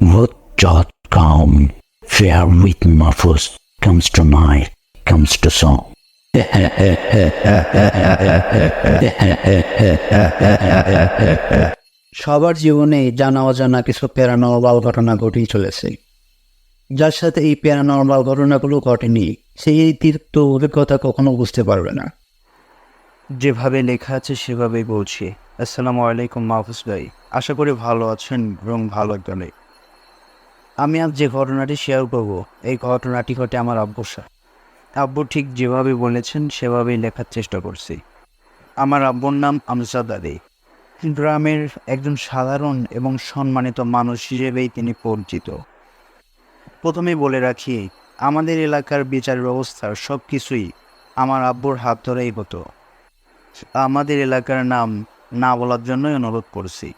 What.com Fair with Muffles comes to night, comes to song. সবার জীবনে জানা অজানা কিছু প্যারানর্মাল ঘটনা ঘটেই চলেছে। যার সাথে এই প্যারানর্মাল ঘটনাগুলো ঘটেনি, সেই তীর্থ অভিজ্ঞতা কখনো বুঝতে পারবে না। যেভাবে লেখা আছে সেভাবেই বলছি। আসসালামু আলাইকুম মাহফুজ ভাই, আশা করি ভালো আছেন এবং ভালো একদমে। আমি আজ যে ঘটনাটি শেয়ার করব, এই ঘটনাটি ঘটে আমার আব্বুর সাথে। আব্বু ঠিক যেভাবে বলেছেন সেভাবেই লেখার চেষ্টা করছি। আমার আব্বুর নাম আমজাদ আলী। গ্রামের একজন সাধারণ এবং সম্মানিত মানুষ হিসেবেই তিনি পরিচিত। প্রথমেই বলে রাখি, আমাদের এলাকার বিচার ব্যবস্থার সব কিছুই আমার আব্বুর হাত ধরেই হতো। আমাদের এলাকার নাম না বলার জন্যই অনুরোধ করছি।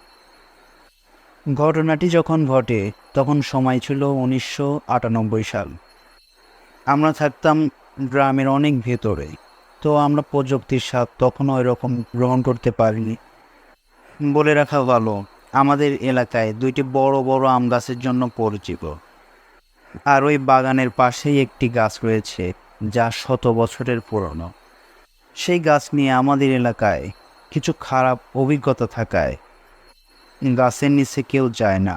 ঘটনাটি যখন ঘটে তখন সময় ছিল 1998 সাল। আমরা থাকতাম গ্রামের অনেক ভেতরে, তো আমরা প্রযুক্তির স্বাদ তখনও এরকম গ্রহণ করতে পারিনি। বলে রাখা ভালো, আমাদের এলাকায় দুইটি বড় বড় আম গাছের জন্য পরিচিত। আর ওই বাগানের পাশেই একটি গাছ রয়েছে যা শত বছরের পুরনো। সেই গাছ নিয়ে আমাদের এলাকায় কিছু খারাপ অভিজ্ঞতা থাকায় গাছের নিচে কেউ যায় না,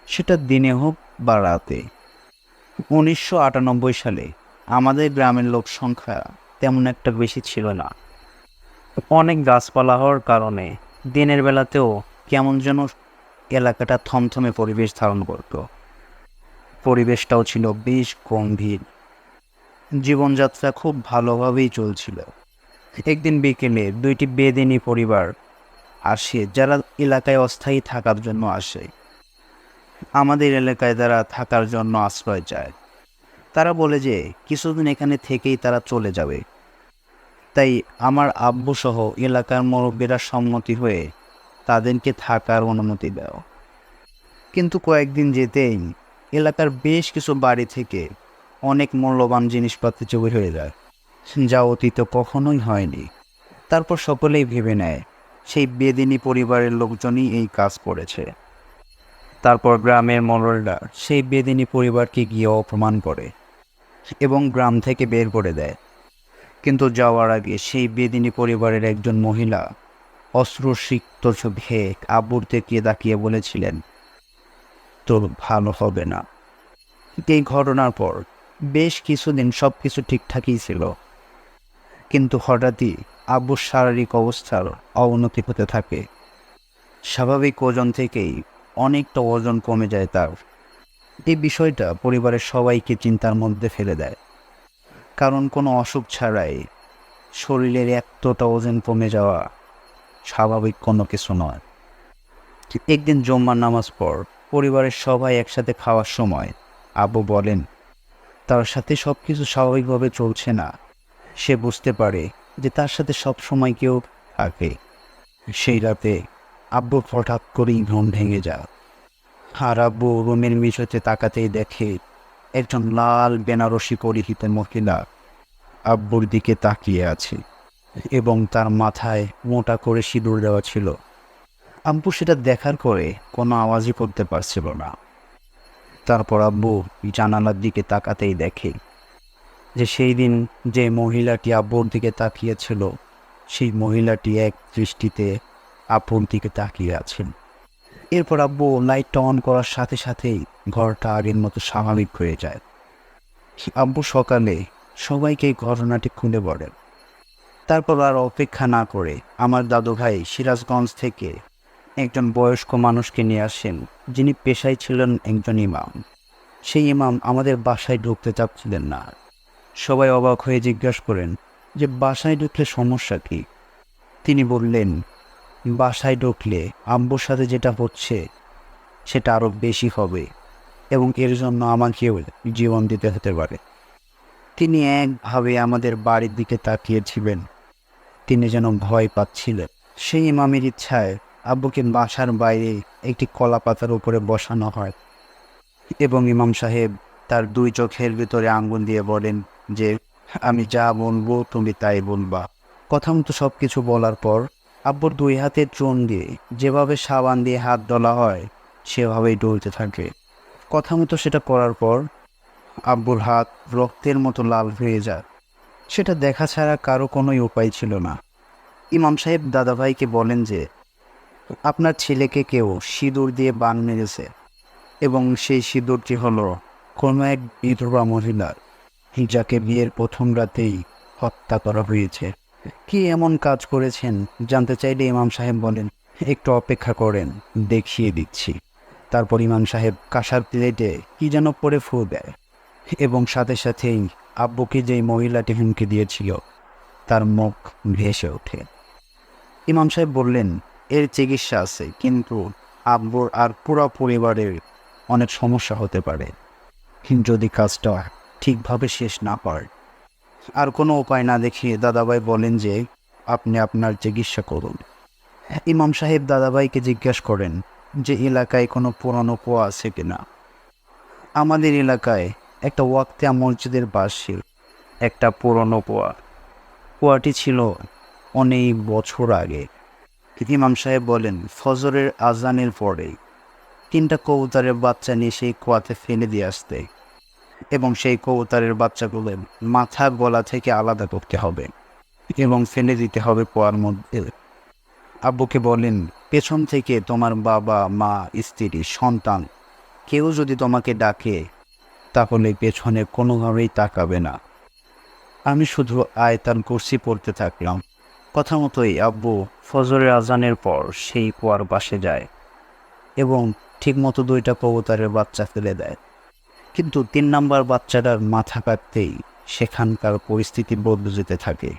সেটা দিনে হোক বা রাতে। 1998 সালে আমাদের গ্রামের লোক সংখ্যা তেমন একটা বেশি ছিল না। অনেক গাছপালা হওয়ার কারণে দিনের বেলাতেও কেমন যেন এলাকাটা থমথমে পরিবেশ ধারণ করত। পরিবেশটাও ছিল বেশ গম্ভীর। জীবনযাত্রা খুব ভালোভাবেই চলছিল। একদিন বিকেলে দুইটি বেদিনী পরিবার আসে, যারা এলাকায় অস্থায়ী থাকার জন্য আসে। আমাদের এলাকায় তারা থাকার জন্য আশ্রয় চায়। তারা বলে যে কিছুদিন এখানে থেকেই তারা চলে যাবে। তাই আমার আব্বু সহ এলাকার মুরব্বীরা সম্মতি হয়ে তাদেরকে থাকার অনুমতি দেয়। কিন্তু কয়েকদিন যেতেই এলাকার বেশ কিছু বাড়ি থেকে অনেক মূল্যবান জিনিসপত্র চুরি হয়ে যায়, যা অতীতে কখনোই হয়নি। তারপর সকলেই ভেবে নেয় সেই বেদিনী পরিবারের লোকজনই এই কাজ করেছে। তারপর গ্রামের মোড়লরা সেই বেদিনী পরিবারকে গিয়ে অপমান করে এবং গ্রাম থেকে বের করে দেয়। কিন্তু যাওয়ার আগে সেই বেদিনী পরিবারের একজন মহিলা অশ্রুসিক্ত চোখে আব্বুর দিকে তাকিয়ে বলেছিলেন, তোর ভালো হবে না। এই ঘটনার পর বেশ কিছুদিন সব কিছু ঠিকঠাকই ছিল, কিন্তু হঠাৎই আব্বুর শারীরিক অবস্থার অবনতি হতে থাকে। স্বাভাবিক ওজন থেকেই অনেকটা ওজন কমে যায় তার। এই বিষয়টা পরিবারের সবাইকে চিন্তার মধ্যে ফেলে দেয়, কারণ কোনো অসুখ ছাড়াই শরীরের এতটা ওজন কমে যাওয়া স্বাভাবিক কোনো কিছু নয়। একদিন জুম্মার নামাজ পর পরিবারের সবাই একসাথে খাওয়ার সময় আব্বু বলেন তার সাথে সব কিছু স্বাভাবিকভাবে চলছে না। সে বুঝতে পারে যে তার সাথে সব সময় কেউ থাকে। সেই রাতে আব্বু হঠাৎ করেই ঘুম ভেঙে যায়। আর আব্বু রুমের মেঝেতে তাকাতেই দেখে একজন লাল বেনারসি পরিহিত মহিলা আব্বুর দিকে তাকিয়ে আছে এবং তার মাথায় মোটা করে সিঁদুর দেওয়া ছিল। আব্বু সেটা দেখার পরে কোনো আওয়াজই করতে পারছিল না। তারপর আব্বু জানালার দিকে তাকাতেই দেখে যে সেই দিন যে মহিলাটি আব্বুর দিকে তাকিয়েছিল, সেই মহিলাটি এক দৃষ্টিতে আব্বুর দিকে তাকিয়ে আছেন। এরপর আব্বু লাইটটা অন করার সাথে সাথেই ঘরটা আগের মতো স্বাভাবিক হয়ে যায়। আব্বু সকালে সবাইকে এই ঘটনাটি খুলে বলেন। তারপর আর অপেক্ষা না করে আমার দাদু ভাই সিরাজগঞ্জ থেকে একজন বয়স্ক মানুষকে নিয়ে আসেন, যিনি পেশায় ছিলেন একজন ইমাম। সেই ইমাম আমাদের বাসায় ঢুকতে চাচ্ছিলেন না। সবাই অবাক হয়ে জিজ্ঞাসা করেন যে বাসায় ঢুকলে সমস্যা কী। তিনি বললেন, বাসায় ঢুকলে আব্বুর সাথে যেটা হচ্ছে সেটা আরও বেশি হবে এবং এর জন্য আমাকেও জীবন দিতে হতে পারে। তিনি একভাবে আমাদের বাড়ির দিকে তাকিয়েছিলেন, তিনি যেন ভয় পাচ্ছিলেন। সেই ইমামের ইচ্ছায় আব্বুকে বাসার বাইরে একটি কলা পাতার উপরে বসানো হয় এবং ইমাম সাহেব তার দুই চোখের ভিতরে আঙ্গুল দিয়ে বলেন যে আমি যা বলবো তুমি তাই বলবা। কথা মতো সব কিছু বলার পর আব্বুর দুই হাতের চুন দিয়ে যেভাবে সাবান দিয়ে হাত ধোয়া হয় সেভাবেই ডলতে থাকে। কথা মতো সেটা করার পর আব্বুর হাত রক্তের মতো লাল হয়ে যায়। সেটা দেখা ছাড়া কারো কোনোই উপায় ছিল না। ইমাম সাহেব দাদাভাইকে বলেন যে আপনার ছেলেকে কেউ সিঁদুর দিয়ে বান মেরেছে এবং সেই সিঁদুরটি হলো কোনো এক বিধবা মহিলার, যাকে বিয়ের প্রথম রাতেই হত্যা করা হয়েছে। কি এমন কাজ করেছেন জানতে চাইলে ইমাম সাহেব বলেন, একটু অপেক্ষা করেন, দেখিয়ে দিচ্ছি। তারপর ইমাম সাহেব কাঁসার প্লেটে কি যেন পরে ফু দেয় এবং সাথে সাথেই আব্বুকে যেই মহিলাটি হুমকি দিয়েছিল তার মুখ ভেসে ওঠে। ইমাম সাহেব বললেন, এর চিকিৎসা আছে, কিন্তু আব্বুর আর পুরো পরিবারের অনেক সমস্যা হতে পারে যদি কাজটা ঠিকভাবে শেষ না পারে। আর কোনো উপায় না দেখিয়ে দাদাভাই বলেন যে আপনি আপনার চিকিৎসা করুন। ইমাম সাহেব দাদাভাইকে জিজ্ঞাসা করেন যে এলাকায় কোনো পুরনো কুয়া আছে কিনা। আমাদের এলাকায় একটা ওয়াক্তিয়া মসজিদের পাশে একটা পুরনো কুয়া। কুয়াটি ছিল অনেক বছর আগে। ইমাম সাহেব বলেন, ফজরের আজানের পরে 3টা কবুতরের বাচ্চা নিয়ে সেই কুয়াতে ফেলে দিয়ে আসতে এবং সেই কবুতরের বাচ্চাগুলো মাথা গলা থেকে আলাদা করতে হবে এবং ফেলে দিতে হবে কুয়ার মধ্যে। আব্বুকে বলেন, পেছন থেকে তোমার বাবা, মা, স্ত্রী, সন্তান কেউ যদি তোমাকে ডাকে তাহলে পেছনে কোনোভাবেই তাকাবে না। আমি শুধু আয়াতুল কুরসি পড়তে থাকলাম। কথা মতোই আব্বু ফজরের আজানের পর সেই কুয়ার পাশে যায় এবং ঠিকমতো 2টা কবুতরের বাচ্চা ফেলে দেয়। কিন্তু 3 নাম্বার বাচ্চাটার মাথা কাটতেই সেখানকার পরিস্থিতি বদলে যেতে থাকে।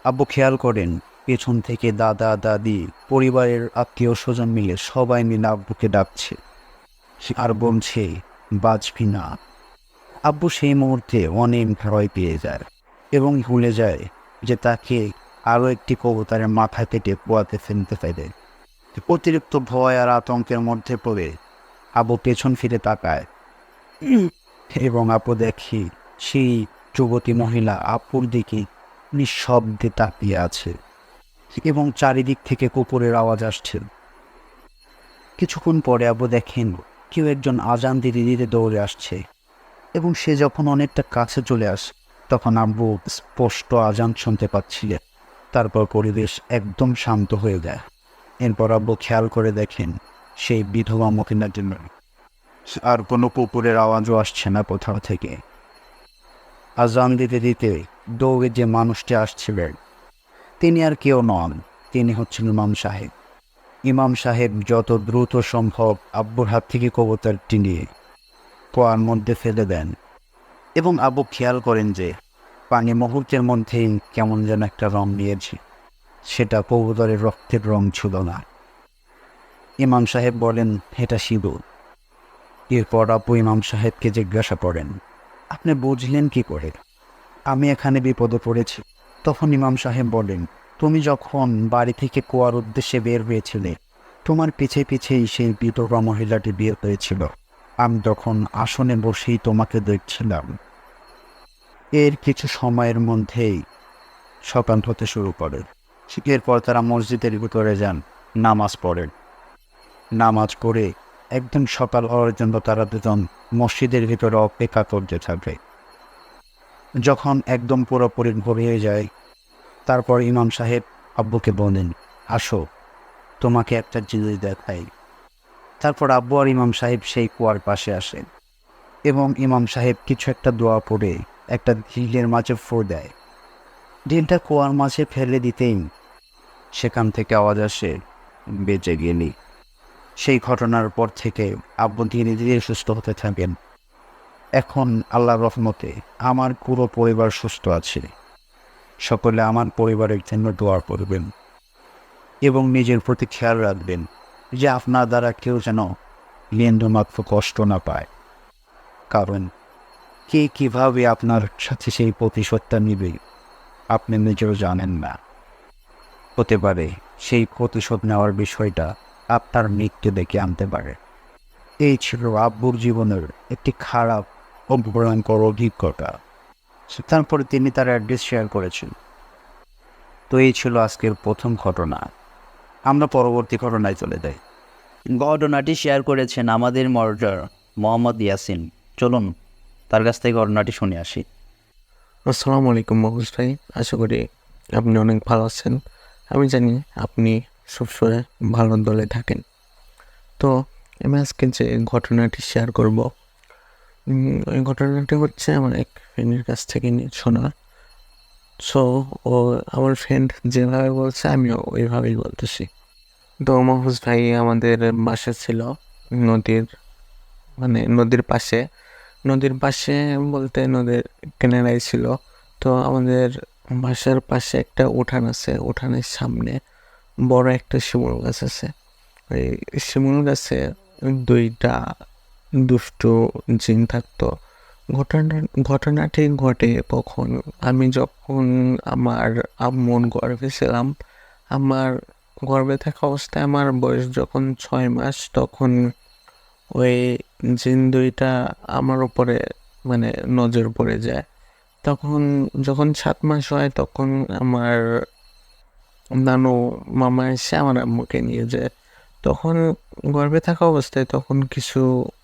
আব্বু খেয়াল করেন পেছন থেকে দাদা, দাদি, পরিবারের আত্মীয় স্বজন মিলে সবাই মিলে আব্বুকে ডাকছে আর বলছে, বাঁচবি না। আব্বু সেই মুহূর্তে অনেক ভয় পেয়ে যায় এবং ভুলে যায় যে তাকে আরও একটি কবুতরের মাথা কেটে কুয়াতে ফেলতে পারে। অতিরিক্ত ভয় আর আতঙ্কের মধ্যে পড়ে আব্বু পেছন ফিরে তাকায় এবং আব্বু দেখি সেই যুবতী মহিলা আপুর দিকে নিঃশব্দে তাকিয়ে আছে এবং চারিদিক থেকে কুকুরের আওয়াজ আসছে। কিছুক্ষণ পরে আব্বু দেখেন কেউ একজন আজান দিতে দিতে দৌড়ে আসছে এবং সে যখন অনেকটা কাছে চলে আসে তখন আব্বু স্পষ্ট আজান শুনতে পাচ্ছিলেন। তারপর পরিবেশ একদম শান্ত হয়ে যায়। এরপর আব্বু খেয়াল করে দেখেন সেই বিধবা মহিলার জন্য আর কোনো কুকুরের আওয়াজও আসছে না কোথাও থেকে। আজান দিতে দিতে দৌড়ে যে মানুষটি আসছিলেন তিনি আর কেউ নন, তিনি হচ্ছেন ইমাম সাহেব। ইমাম সাহেব যত দ্রুত সম্ভব আব্বুর হাত থেকে কবুতরটি নিয়ে কুয়ার মধ্যে ফেলে দেন এবং আব্বু খেয়াল করেন যে পানি মুহূর্তের মধ্যেই কেমন যেন একটা রং নিয়েছে। সেটা কবুতরের রক্তের রং ছিল না। ইমাম সাহেব বলেন, এটা সিঁদুর। এরপর আব্বু ইমাম সাহেবকে জিজ্ঞাসা করেন, আপনি বুঝলেন কি করে আমি এখানে বিপদে পড়েছি? তখন ইমাম সাহেব বলেন, তুমি যখন বাড়ি থেকে কুয়ার উদ্দেশ্যে বের হয়েছিলে তোমার পিছে পিছেই সেই বিধবা মহিলাটি বের হয়েছিল। আমি তখন আসনে বসেই তোমাকে দেখছিলাম। এর কিছু সময়ের মধ্যেই সকাল হতে শুরু করে। এরপর তারা মসজিদের ভিতরে যান, নামাজ পড়েন। নামাজ পড়ে একদম সকাল হওয়ার জন্য তারা দুজন মসজিদের ভিতরে অপেক্ষা করতে থাকে। যখন একদম পুরোপুরি ভোর হয়ে যায় তারপর ইমাম সাহেব আব্বুকে বলেন, আসো তোমাকে একটা জিনিস দেখাই। তারপর আব্বু আর ইমাম সাহেব সেই কুয়ার পাশে আসেন এবং ইমাম সাহেব কিছু একটা দোয়া পড়ে একটা ঢিলের মাঝে ফু দেয়। ঢিলটা কুয়ার মাঝে ফেলে দিতেই সেখান থেকে আওয়াজ আসে, বেঁচে গেলি। সেই ঘটনার পর থেকে আব্বু ধীরে ধীরে সুস্থ হতে থাকেন। এখন আল্লাহর রহমতে আমার পুরো পরিবার সুস্থ আছে। সকলে আমার পরিবারের জন্য দোয়া করবেন এবং নিজের প্রতি খেয়াল রাখবেন যে আপনার দ্বারা কেউ যেন বিন্দুমাত্র কষ্ট না পায়। কারণ কে কীভাবে আপনার সাথে সেই প্রতিশোধটা নেবে আপনি নিজেও জানেন না। হতে পারে সেই প্রতিশোধ নেওয়ার বিষয়টা আপনার মৃত্যু ডেকে আনতে পারে। এই ছিল আব্বুর জীবনের একটি খারাপ ও ভয়ঙ্কর অভিজ্ঞতা। তারপরে তিনি তার অ্যাড্রেস শেয়ার করেছেন। তো এই ছিল আজকের প্রথম ঘটনা। আমরা পরবর্তী ঘটনায় চলে যাই। ঘটনাটি শেয়ার করেছেন আমাদের মর্ডার মোহাম্মদ ইয়াসিন। চলুন তার কাছ থেকে ঘটনাটি শুনে আসি। আসসালামু আলাইকুম মাহফুজ ভাই, আশা করি আপনি অনেক ভালো আছেন। আমি জানি আপনি সবসময় ভালো দলে থাকেন। তো আমি আজকে যে ঘটনাটি শেয়ার করব, ওই ঘটনাটি হচ্ছে আমার এক ফ্রেন্ডের কাছ থেকে শোনা। সো ও আমার ফ্রেন্ড যেভাবে বলছে আমিও ওইভাবেই বলতেছি। তো মাহফুজ ভাই, আমাদের বাসা ছিল নদীর নদীর পাশে বলতে নদীর কিনারায় ছিল। তো আমাদের বাসার পাশে একটা উঠান আছে, উঠানের সামনে বড় একটা শিমুল গাছ আছে। ওই শিমুল গাছে দুইটা দুষ্টু জিন থাকতো। ঘটনাটি ঘটে কখন, আমি যখন আমার আম্মুর গর্ভে ছিলাম। আমার গর্ভে থাকা অবস্থায় আমার বয়স যখন 6 মাস, তখন ওই জিন দুইটা আমার উপরে নজর পড়ে যায়। তখন যখন 7 মাস হয়, তখন আমার নানু মামা এসে আমার আম্মুকে নিয়ে যায়। তখন গর্ভে থাকা অবস্থায় তখন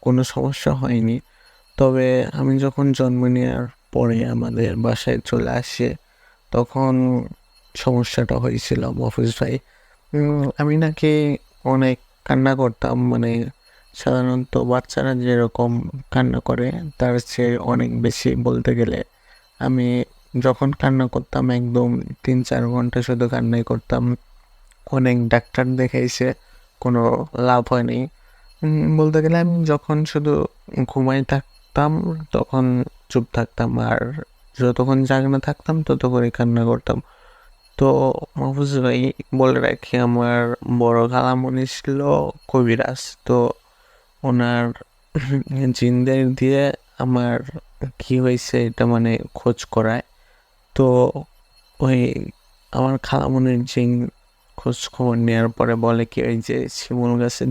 কোনো সমস্যা হয়নি। তবে আমি যখন জন্ম নেওয়ার পরে আমাদের বাসায় চলে আসে, তখন সমস্যাটা হয়েছিল মফিজ ভাই। আমি নাকি অনেক কান্না করতাম, সাধারণত বাচ্চারা যেরকম কান্না করে তার চেয়ে অনেক বেশি বলতে গেলে। আমি যখন কান্না করতাম একদম 3-4 ঘন্টা শুধু কান্নাই করতাম। অনেক ডাক্তার দেখাইছে, কোনো লাভ হয়নি। বলতে গেলে আমি যখন শুধু ঘুমাই থাকতাম তখন চুপ থাকতাম, আর যতক্ষণ জাগনা থাকতাম ততক্ষণই কান্না করতাম। তো মাহফুজ ভাই, বলে রাখি, আমার বড় খালামণি ছিল কবিরাজ। তো ওনার জিনদের দিয়ে আমার কি হয়েছে এটা খোঁজ করায়। তো ওই আমার খালামণির জিন খোঁজ খবর নেওয়ার পরে বলে কি, ওই যে শিমুল গাছে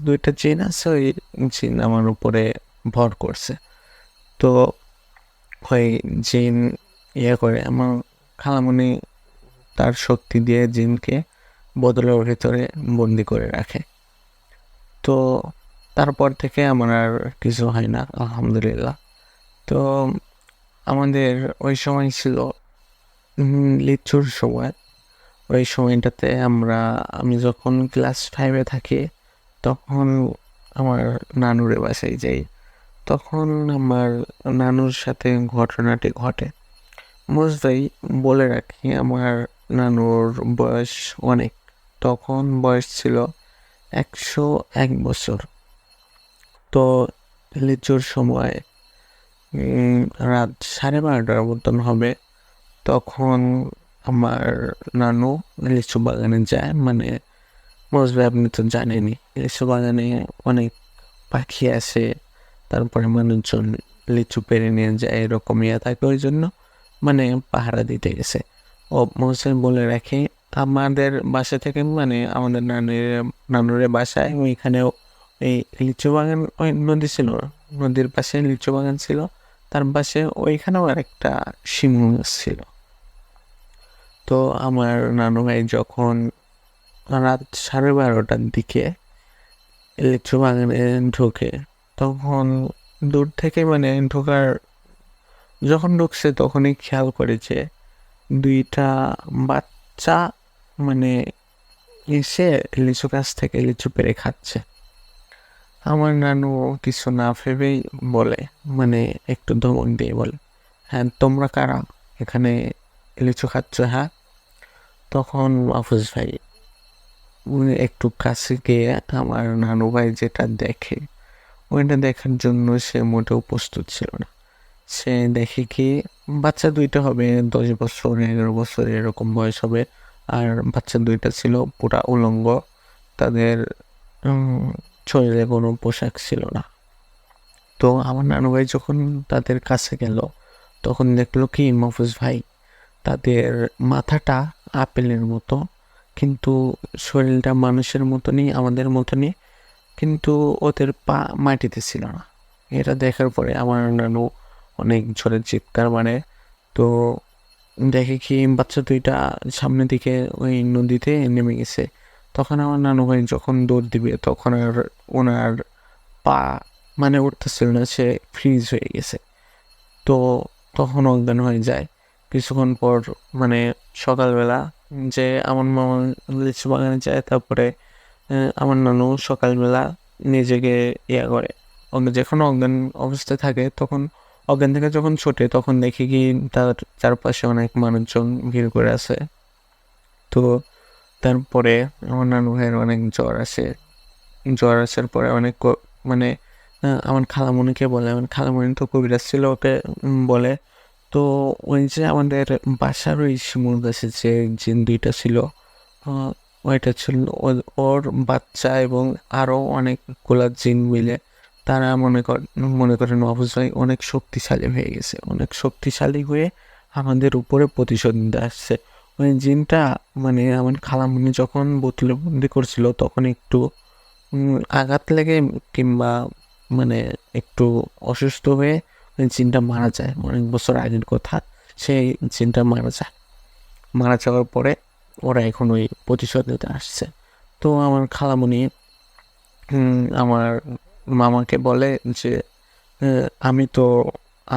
দুইটা জিন আছে, ওই জিন আমার উপরে ভর করছে। তো ওই জিন করে আমার খালামণি তার শক্তি দিয়ে জিনকে বোতলের ভিতরে বন্দি করে রাখে। তো তারপর থেকে আমার আর কিছু হয় না, আলহামদুলিল্লাহ। তো আমাদের ওই সময় ছিল লিচুর সময়। ওই সময়টাতে আমি যখন ক্লাস 5-এ থাকি, তখন আমার নানুরে বাসায় যাই। তখন আমার নানুর সাথে ঘটনাটি ঘটে। ভাই, বলে রাখি, আমার নানুর বয়স অনেক। তখন বয়স ছিল 101 বছর। তো লিচুর সময় রাত 12:30টার মতন হবে। তখন আমার নানু লিচু বাগানে যায়। ভাই, আপনি তো জানেনই, লিচু বাগানে অনেক পাখি আসে, তারপরে মানুষজন লিচু পেরে নিয়ে যায়, এরকম ইয়ে থাকে। ওই জন্য পাহারা দিতে গেছে। ও মোসেন, বলে রাখি, আমাদের বাসা থেকে আমাদের নানুরের বাসায় ওইখানেও এই লিচু বাগান, ওই নদী ছিল, নদীর পাশে লিচু বাগান ছিল, তার পাশে ওইখানেও আর একটা শিমুল গাছ ছিল। তো আমার নানু ভাই যখন রাত 12:30টার দিকে লিচু বাগানে ঢোকে, তখন দূর থেকে যখন ঢুকছে তখনই খেয়াল করেছে দুইটা বাচ্চা এসে লিচু গাছ থেকে লিচু পেড়ে খাচ্ছে। আমার নানু কিছু না ভেবেই বলে, একটু ধমক দিয়ে বলে, হ্যাঁ তোমরা কারা এখানে লিচু খাচ্ছ? হ্যাঁ। তখন মাহফুজ ভাই একটু কাছে গিয়ে আমার নানু ভাই যেটা দেখে, ওইটা দেখার জন্য সে মোটেও প্রস্তুত ছিল না। সে দেখে কি, বাচ্চা দুইটা হবে 10 বছর 11 বছর এরকম বয়স হবে, আর বাচ্চা দুইটা ছিল পুরা উলঙ্গ, তাদের শরীরে কোনো পোশাক ছিল না। তো আমার নানু ভাই যখন তাদের কাছে গেল, তখন দেখলো কি মাহফুজ ভাই, তাদের মাথাটা আপেলের মতো, কিন্তু শরীরটা মানুষের মতনই, আমাদের মতনই, কিন্তু ওদের পা মাটিতে ছিল না। এটা দেখার পরে আমার নানু অনেক জোরে চিৎকার মারে। তো দেখে কি বাচ্চা দুইটা সামনের দিকে ওই নদীতে নেমে গেছে। তখন আমার নানু ভাই যখন দৌড় দিবে তখন আর ওনার পা মানে উঠতেছিল না, সে ফ্রিজ হয়ে গেছে। তো তখন অজ্ঞান হয়ে যায়। কিছুক্ষণ পর মানে সকালবেলা যে আমার মামা লিচু বাগানে যায়, তারপরে আমার নানু সকালবেলা নিজেকে করে যখন অজ্ঞান অবস্থায় থাকে, তখন অজ্ঞান থেকে যখন ছোটে তখন দেখি কি তার চারপাশে অনেক মানুষজন ভিড় করে আছে। তো তারপরে আমার নানু ভাইয়ের অনেক জ্বর আসে। জ্বর আসার পরে অনেক মানে আমার খালামণিকে বলে, আমার খালামণি তো কবিরাজ ছিল, ওকে বলে। তো ওই যে আমাদের বাসার ওই শিমুল গাছে যে জিন দুইটা ছিল, ওইটা ছিল ওর বাচ্চা এবং আরও অনেকগুলা জিন মিলে তারা মনে করেন মাহফুজ ভাই অনেক শক্তিশালী হয়ে গেছে, অনেক শক্তিশালী হয়ে আমাদের উপরে প্রতিশোধ নিতে আসছে। ওই জিনটা মানে আমার খালামণি যখন বোতলে বন্দি করছিল তখন একটু আঘাত লেগে কিংবা মানে একটু অসুস্থ হয়ে ওই জিনটা মারা যায়। অনেক বছর আগের কথা, সেই জিনটা মারা যাওয়ার পরে ওরা এখন ওই প্রতিশোধ নিতে আসছে। তো আমার খালামণি আমার মামাকে বলে যে আমি তো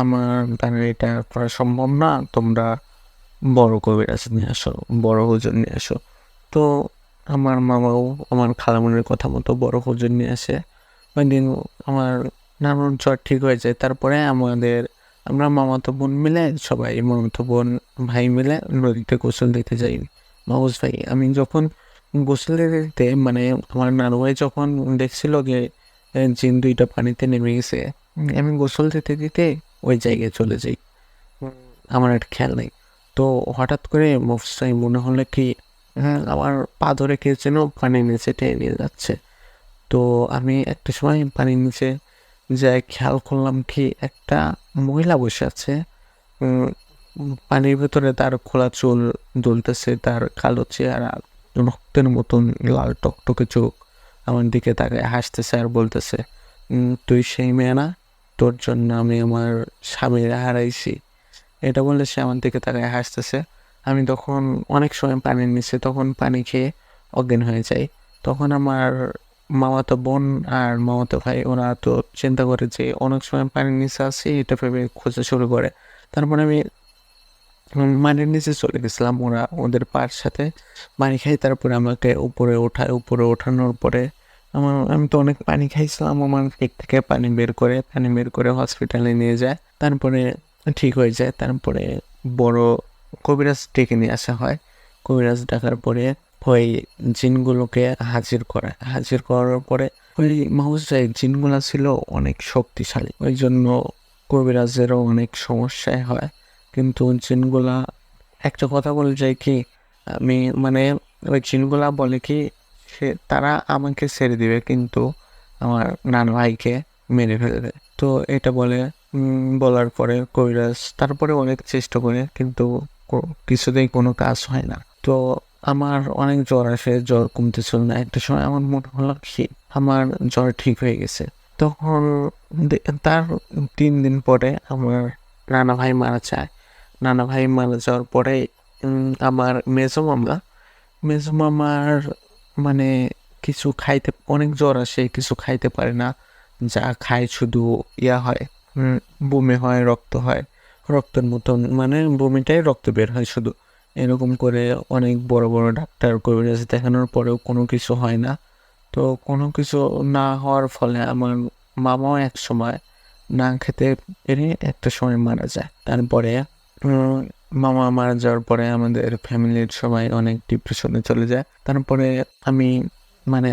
আমার দ্বারা এটা করা সম্ভব না, তোমরা বড় কবিরাজ নিয়ে আসো, বড় হুজুর নিয়ে আসো। তো আমার মামাও আমার খালামণির কথা মতো বড় হুজুর নিয়ে আসে। ওই দিন আমার নানুর জ্বর ঠিক হয়ে যায়। তারপরে আমরা মামাতো বোন মিলে সবাই মামাতো বোন ভাই মিলে নদীতে গোসল দিতে যাই। মাহফুজ ভাই আমি যখন গোসল দিতে মানে আমার নানু ভাই যখন দেখছিল যে জিন দুইটা পানিতে নেমে গেছে, আমি গোসল দিতে দিতে ওই জায়গায় চলে যাই। আমার একটা খেয়াল নেই। তো হঠাৎ করে মাহফুজ ভাই মনে হলো কি আমার পা ধরে কে যেন পানির নিচে টেনে নিয়ে যাচ্ছে। তো আমি একটা সময় পানির নিচে যাই, খেয়াল করলাম কি একটা মহিলা বসে আছে। পানির ভেতরে তার খোলা চুল দুলতেছে, তার কালো চেহারা, রক্তের মতন লাল টকটকে চোখ, আমার দিকে তাকায় হাসতেছে আর বলতেছে, তুই সেই মেয়ে না, তোর জন্য আমি আমার স্বামীরা হারাইছি। এটা বললে সে আমার দিকে তাকায় হাসতেছে। আমি তখন অনেক সময় পানির নিচে, তখন পানি খেয়ে অজ্ঞান হয়ে যাই। তখন আমার মামাতো বোন আর মামাতো ভাই ওরা তো চিন্তা করে যে অনেক সময় পানির নিচে আছি, এটা ভেবে খোঁজা শুরু করে। তারপরে আমি মাটির নিচে চলে গেছিলাম, ওরা ওদের পায়ের সাথে পানি খাই। তারপরে আমাকে উপরে ওঠানোর পরে আমি তো অনেক পানি খাইছিলাম, আমার পেট থেকে পানি বের করে হসপিটালে নিয়ে যায়। তারপরে ঠিক হয়ে যায়। তারপরে বড় কবিরাজ ডেকে নিয়ে আসা হয়। কবিরাজ ডাকার পরে ওই জিনগুলোকে হাজির করার পরে ওই মাহফুজ ভাই জিনগুলা ছিল অনেক শক্তিশালী, ওই জন্য কবিরাজেরও অনেক সমস্যায় হয়। কিন্তু জিনগুলা একটা কথা বলে যায় কি, আমি মানে ওই জিনগুলা বলে কি তারা আমাকে ছেড়ে দিবে কিন্তু আমার নানু ভাইকে মেরে ফেলবে। তো এটা বলে বলার পরে কবিরাজ তারপরে অনেক চেষ্টা করে কিন্তু কিছুতেই কোনো কাজ হয় না। তো আমার অনেক জ্বর আসে, জ্বর কমতেছিল না। একটা সময় আমার মনে হলো কি আমার জ্বর ঠিক হয়ে গেছে। তখন তার 3 দিন পরে আমার নানা ভাই মারা যায়। নানা ভাই মারা যাওয়ার পরে আমার মেজো মামার মানে কিছু খাইতে অনেক জ্বর আসে, কিছু খাইতে পারে না, যা খায় শুধু হয়, বমি হয়, রক্ত হয়, রক্তের মতন মানে বমিটাই রক্ত বের হয় শুধু। এরকম করে অনেক বড় বড় ডাক্তার কবিরাজ দেখানোর পরেও কোনো কিছু হয় না। তো কোনো কিছু না হওয়ার ফলে আমার মামাও এক সময় না খেতে পেরে একটা সময় মারা যায়। তারপরে মামা মারা যাওয়ার পরে আমাদের ফ্যামিলির সবাই অনেক ডিপ্রেশনে চলে যায়। তারপরে আমি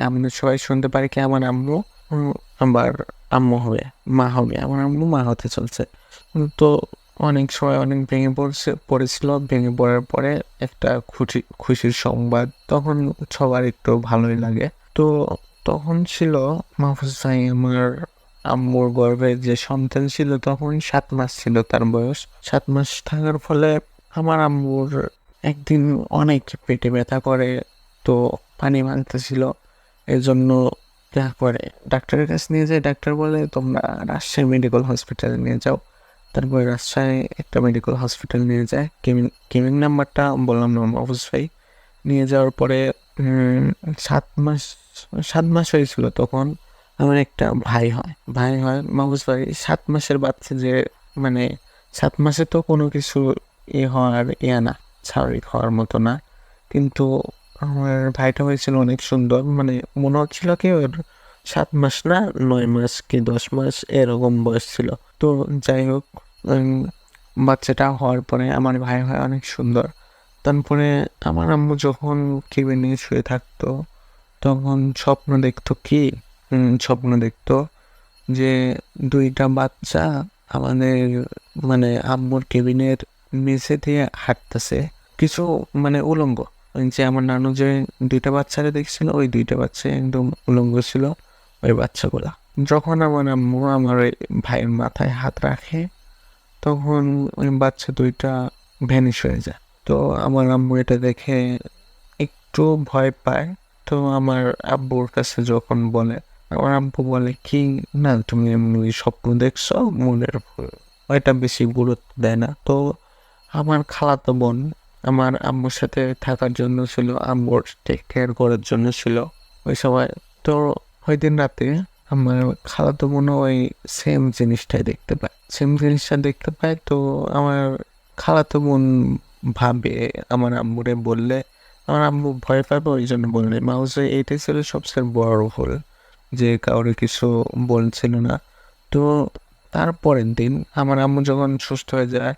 আমাদের সবাই শুনতে পারি কি আমার আম্মু আবার মা হবে, আমার আম্মু মা হতে চলছে। তো অনেক সময় অনেক পড়েছিল। ভেঙে পড়ার পরে একটা খুশির সংবাদ, তখন সবার একটু ভালোই লাগে। তো তখন ছিল মাহফুজ ভাই আমার আম্মুর গর্ভে যে সন্তান ছিল তখন 7 মাস ছিল তার বয়স। 7 মাস থাকার ফলে আমার আম্মুর একদিন অনেক পেটে ব্যথা করে, তো পানি ভাঙতেছিল। এই জন্য যা করে ডাক্তারের কাছে নিয়ে যায়। ডাক্তার বলে তোমরা রাজশাহী মেডিকেল হসপিটালে নিয়ে যাও। তারপরে রাজশাহী একটা মেডিকেল হসপিটাল নিয়ে যায়। কেমিং নাম্বারটা বললাম না মাহফুজ ভাই। নিয়ে যাওয়ার পরে উম, 7 মাস 7 মাস হয়েছিল তখন আমার একটা ভাই হয় মাহফুজ ভাই। 7 মাসের বাচ্চা যে মানে 7 মাসে তো কোনো কিছু হওয়ার না, স্বাভাবিক হওয়ার মতো না, কিন্তু আমার ভাইটা হয়েছিল অনেক সুন্দর, মানে মনে হচ্ছিল কি ওর 7 মাস না 9 মাস কি 10 মাস এরকম বয়স ছিল। তো যাই হোক, উম, বাচ্চাটা হওয়ার পরে আমার ভাই হয় অনেক সুন্দর। তারপরে আমার আম্মু যখন কেবিনে শুয়ে থাকতো তখন স্বপ্ন দেখতো যে 2টা বাচ্চা আমাদের মানে আম্মুর কেবিনের নিচে দিয়ে হাঁটতেছে, কিছু মানে উলঙ্গ। ওই যে আমার নানু যে 2টা বাচ্চারা দেখছিল, ওই 2টা বাচ্চা একদম উলঙ্গ ছিল, ওই বাচ্চাগুলা। যখন আমার আম্মু আমার ওই ভাইয়ের মাথায় হাত রাখে তখন ওই বাচ্চা 2টা ভ্যানিশ হয়ে যায়। তো আমার আম্মু এটা দেখে একটু ভয় পায়। তো আমার আব্বুর কাছে যখন বলে, আমার আব্বু বলে কি, না তুমি এমনি স্বপ্ন দেখছো, মনের ভুল, ওইটা বেশি গুরুত্ব দেয় না। তো আমার খালাতো বোন আমার আম্মুর সাথে থাকার জন্য ছিল, আম্মুর টেক কেয়ার করার জন্য ছিল ওই সময়। তো ওই দিন রাতে আমার খালাতো বোনও ওই সেম জিনিসটা দেখতে পায়। তো আমার খালাতো বোন ভাবে আমার আম্মুরে বললে আমার আম্মু ভয় পাবে, ওই জন্য বললে মাউসে। এইটাই ছিল সবচেয়ে বড় ভুল, যে কাউরে কিছু বলছিল না। তো তারপরের দিন আমার আম্মু যখন সুস্থ হয়ে যায়,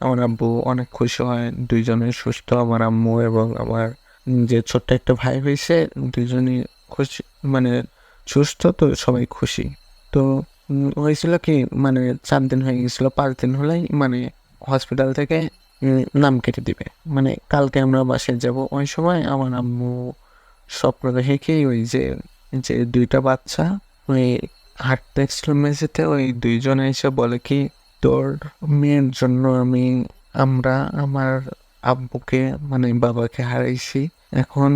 আমার আব্বু অনেক খুশি হয়, দুইজনে সুস্থ, আমার আম্মু এবং আমার যে ছোট্ট একটা ভাই হয়েছে, দুইজনই খুশি, মানে সুস্থ, তো সবাই খুশি। তো হয়েছিল কি, মানে 4 দিন হয়ে গেছিল, 5 দিন হলেই মানে হসপিটাল থেকে নাম কেটে দিবে, মানে কালকে আমরা বাসায় যাব। ওই সময় আমার আম্মু স্বপ্ন দেখে কি, ওই যে যে 2টা বাচ্চা ওই হাঁটতে দেখছিল মেঝেতে, ওই 2জনে এসে বলে কি, তোর মেয়ের জন্য আমরা আমার আব্বুকে মানে বাবাকে হারাইছি, এখন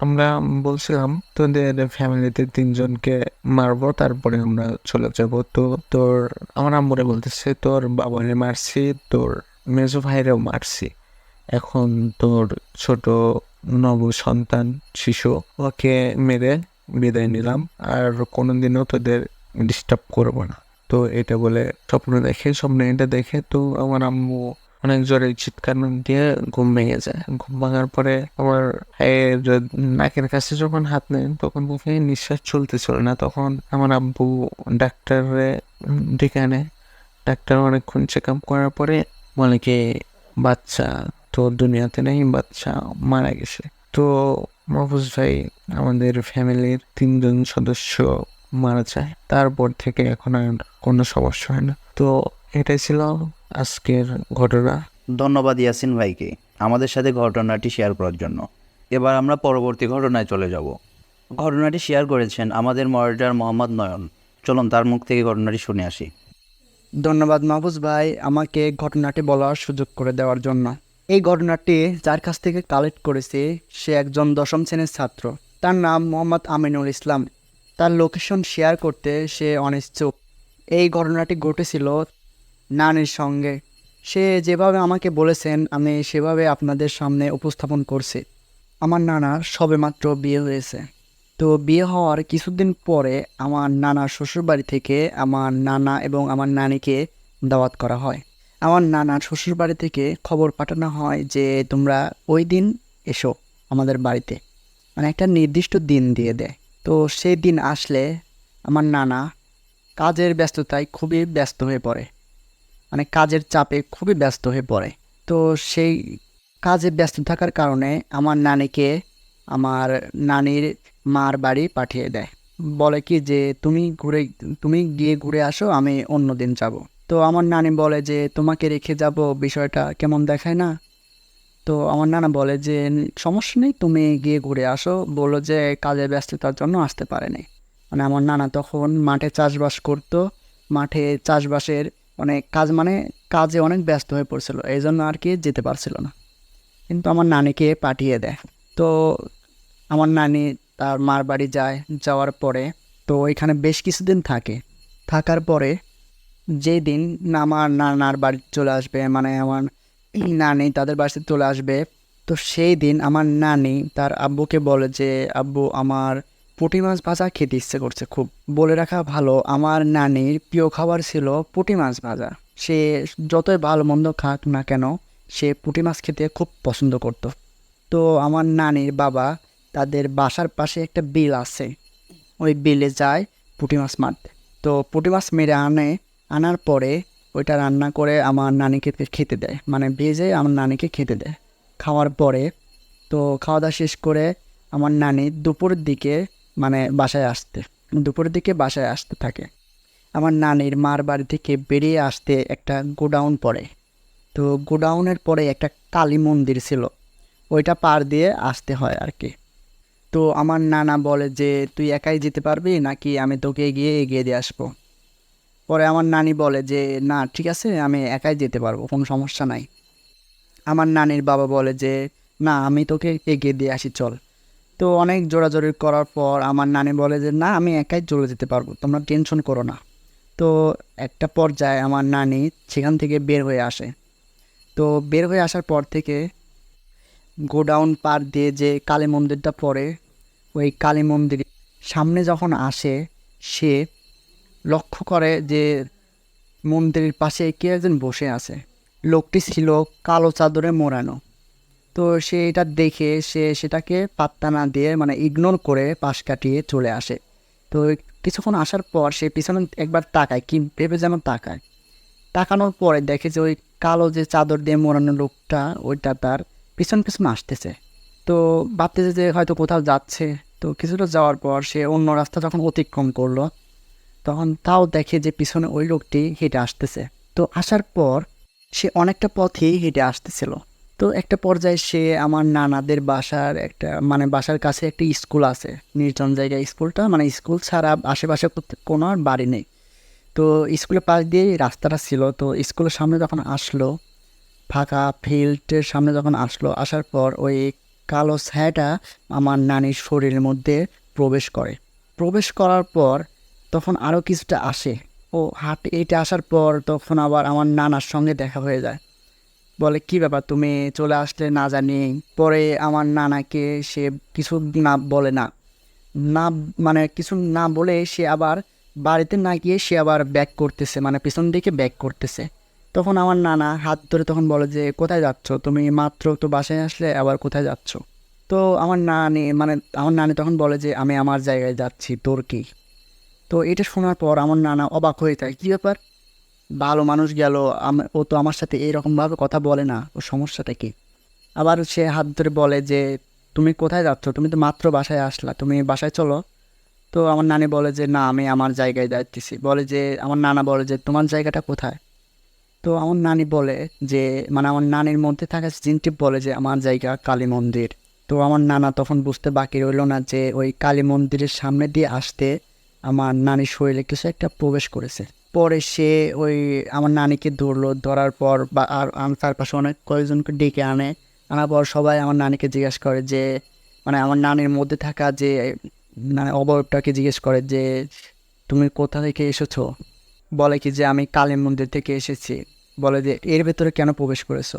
আমরা বলছিলাম তোদের ফ্যামিলিতে 3জনকে মারবো, তারপরে আমরা চলে যাব। তো তোর আমার আম্মুরে বলতেছে, তোর বাবারে মারছি, তোর মেজো ভাইরেও মারছি, এখন তোর ছোট নব সন্তান শিশু ওকে মেরে বিদায় নিলাম, আর কোনোদিনও তোদের ডিস্টার্ব করবো না। তো এটা বলে স্বপ্নে এটা দেখে তো আমার আম্মু অনেক জোরে চিৎকার দিয়ে ঘুম ভেঙে যায়। ঘুম ভাঙার পরে আমার ভাইয়ের নাকের কাছে যখন হাত নেয় তখন দেখে নিঃশ্বাস চলতেছিল না। তখন আমার আব্বু ডাক্তারে ডেকে আনে। ডাক্তার অনেকক্ষণ চেক আপ করার পরে বলে কি, বাচ্চা তো দুনিয়াতে নেই, বাচ্চা মারা গেছে। তো মাহফুজ ভাই, আমাদের ফ্যামিলির 3জন সদস্য মারা যায়, তারপর থেকে এখন আর কোনো সমস্যা হয় না। তো এটাই ছিল আজকের ঘটনা। ধন্যবাদ ইয়াসিন ভাইকে আমাদের সাথে ঘটনাটি শেয়ার করার জন্য। এবার আমরা পরবর্তী ঘটনায় চলে যাব। ঘটনাটি শেয়ার করেছেন আমাদের মডারেটর মোহাম্মদ নয়ন। চলুন তার মুখ থেকে ঘটনাটি শুনে আসি। ধন্যবাদ মাহফুজ ভাই আমাকে ঘটনাটি বলার সুযোগ করে দেওয়ার জন্য। এই ঘটনাটি যার কাছ থেকে কালেক্ট করেছি সে একজন 10ম শ্রেণীর ছাত্র। তার নাম মোহাম্মদ আমিনুল ইসলাম। তার লোকেশন শেয়ার করতে সে অনিচ্ছুক। এই ঘটনাটি ঘটেছিল নানির সঙ্গে। সে যেভাবে আমাকে বলেছেন আমি সেভাবে আপনাদের সামনে উপস্থাপন করছি। আমার নানার সবেমাত্র বিয়ে হয়েছে। তো বিয়ে হওয়ার কিছুদিন পরে আমার নানার শ্বশুরবাড়ি থেকে আমার নানা এবং আমার নানিকে দাওয়াত করা হয়। আমার নানার শ্বশুরবাড়ি থেকে খবর পাঠানো হয় যে তোমরা ওই দিন এসো আমাদের বাড়িতে, মানে একটা নির্দিষ্ট দিন দিয়ে দেয়। তো সেই দিন আসলে আমার নানা কাজের ব্যস্ততায় খুবই ব্যস্ত হয়ে পড়ে, মানে কাজের চাপে খুবই ব্যস্ত হয়ে পড়ে। তো সেই কাজে ব্যস্ত থাকার কারণে আমার নানিকে আমার নানির মার বাড়ি পাঠিয়ে দেয়। বলে কি যে তুমি গিয়ে ঘুরে আসো, আমি অন্য দিন যাব। তো আমার নানি বলে যে তোমাকে রেখে যাব, বিষয়টা কেমন দেখায় না? তো আমার নানা বলে যে সমস্যা নেই, তুমি গিয়ে ঘুরে আসো, বললো যে কাজের ব্যস্ততার জন্য আসতে পারেনি। মানে আমার নানা তখন মাঠে চাষবাস করতো, মাঠে চাষবাসের অনেক কাজ, মানে কাজে অনেক ব্যস্ত হয়ে পড়ছিল, এই জন্য আর কি যেতে পারছিল না। কিন্তু আমার নানিকে পাঠিয়ে দেয়। তো আমার নানি তার মার বাড়ি যায়। যাওয়ার পরে তো ওইখানে বেশ কিছুদিন থাকে। থাকার পরে যেই দিন আমার নানার বাড়ি চলে আসবে, মানে আমার নানি তাদের বাড়িতে চলে আসবে, তো সেই দিন আমার নানি তার আব্বুকে বলে যে আব্বু আমার পুঁটি মাছ ভাজা খেতে ইচ্ছে করছে খুব। বলে রাখা ভালো, আমার নানির প্রিয় খাবার ছিল পুঁটি মাছ ভাজা। সে যতই ভালো মন্দ খাক না কেন, সে পুঁটি মাছ খেতে খুব পছন্দ করত। তো আমার নানির বাবা, তাদের বাসার পাশে একটা বিল আছে, ওই বিলে যায় পুঁটি মাছ মারতে। তো পুঁটি মাছ মেরে আনার পরে ওইটা রান্না করে আমার নানিকে খেতে দেয়, মানে ভেজে আমার নানিকে খেতে দেয়। খাওয়ার পরে তো খাওয়া দাওয়া শেষ করে আমার নানি দুপুরের দিকে মানে দুপুরের দিকে বাসায় আসতে থাকে। আমার নানির মার বাড়ি থেকে বেরিয়ে আসতে একটা গোডাউন পড়ে। তো গোডাউনের পরে একটা কালী মন্দির ছিল, ওইটা পার দিয়ে আসতে হয় আর কি। তো আমার নানা বলে যে তুই একাই যেতে পারবি নাকি আমি তোকে এগিয়ে দিয়ে আসবো। পরে আমার নানি বলে যে না ঠিক আছে, আমি একাই যেতে পারবো, কোনো সমস্যা নাই। আমার নানির বাবা বলে যে না, আমি তোকে এগিয়ে দিয়ে আসি, চল। তো অনেক জোরাজোরি করার পর আমার নানি বলে যে না, আমি একাই চলে যেতে পারবো, তোমরা টেনশন করো না। তো একটা পর্যায়ে আমার নানি সেখান থেকে বের হয়ে আসে। তো বের হয়ে আসার পর থেকে গোডাউন পার দিয়ে যে কালী মন্দিরটা পড়ে, ওই কালী মন্দির সামনে যখন আসে, সে লক্ষ্য করে যে মন্দিরের পাশে কে একজন বসে আছে। লোকটি ছিল কালো চাদরে মোড়ানো। তো সে এটা দেখে সে সেটাকে পাত্তা না দিয়ে মানে ইগনোর করে পাশ কাটিয়ে চলে আসে। তো কিছুক্ষণ আসার পর সে পিছনে একবার তাকায়, কি ভেবে যেন তাকায়। তাকানোর পরে দেখে যে ওই কালো যে চাদর দিয়ে মোড়ানো লোকটা, ওইটা তার পিছন পিছন আসতেছে। তো ভাবতেছে যে হয়তো কোথাও যাচ্ছে। তো কিছুটা যাওয়ার পর সে অন্য রাস্তা যখন অতিক্রম করলো, তখন তাও দেখে যে পিছনে ওই লোকটি হেঁটে আসতেছে। তো আসার পর সে অনেকটা পথেই হেঁটে আসতেছিল। তো একটা পর্যায়ে সে আমার নানাদের বাসার মানে বাসার কাছে একটা স্কুল আছে, নির্জন জায়গায় স্কুলটা, মানে স্কুল ছাড়া আশেপাশে কোনো আর বাড়ি নেই। তো স্কুলের পাশ দিয়ে রাস্তাটা ছিল। তো স্কুলের সামনে যখন আসলো, ফাঁকা ফিল্ডের সামনে যখন আসলো, আসার পর ওই কালো ছায়াটা আমার নানির শরীরের মধ্যে প্রবেশ করার পর তখন আরও কিছুটা আসে। ও এইটা আসার পর তখন আবার আমার নানার সঙ্গে দেখা হয়ে যায়। বলে কি ব্যাপার, তুমি চলে আসলে না জানি। পরে আমার নানাকে সে কিছু না বলে না না মানে কিছু না বলে সে আবার বাড়িতে না গিয়ে সে আবার ব্যাক করতেছে, মানে পিছন দিকে ব্যাক করতেছে। তখন আমার নানা হাত ধরে তখন বলে যে কোথায় যাচ্ছ তুমি, মাত্র তো বাসায় আসলে, আবার কোথায় যাচ্ছ? তো আমার নানি তখন বলে যে আমি আমার জায়গায় যাচ্ছি, তোর কি? তো এটা শোনার পর আমার নানা অবাক হয়ে যায়, কী ব্যাপার, ভালো মানুষ গেল, ও তো আমার সাথে এইরকমভাবে কথা বলে না, ও সমস্যাটা কি? আবার সে হাত ধরে বলে যে তুমি কোথায় যাচ্ছ, তুমি তো মাত্র বাসায় আসলা, তুমি বাসায় চলো। তো আমার নানি বলে যে না, আমি আমার জায়গায় যাচ্ছি। আমার নানা বলে যে তোমার জায়গাটা কোথায়? তো আমার নানি বলে যে মানে আমার নানির মধ্যে থাকা জিনটি বলে যে আমার জায়গা কালী মন্দির। তো আমার নানা তখন বুঝতে বাকি রইল না যে ওই কালী মন্দিরের সামনে দিয়ে আসতে আমার নানির শরীরে কিছু একটা প্রবেশ করেছে। পরে সে ওই আমার নানিকে ধরলো, ধরার পর আর তার পাশে অনেক কয়েকজনকে ডেকে আনার পর সবাই আমার নানিকে জিজ্ঞেস করে যে মানে আমার নানির মধ্যে থাকা যে মানে অবয়বটাকে জিজ্ঞেস করে যে তুমি কোথা থেকে এসেছো? বলে কি যে আমি কালী মন্দির থেকে এসেছি। বলে যে এর ভেতরে কেন প্রবেশ করেছো,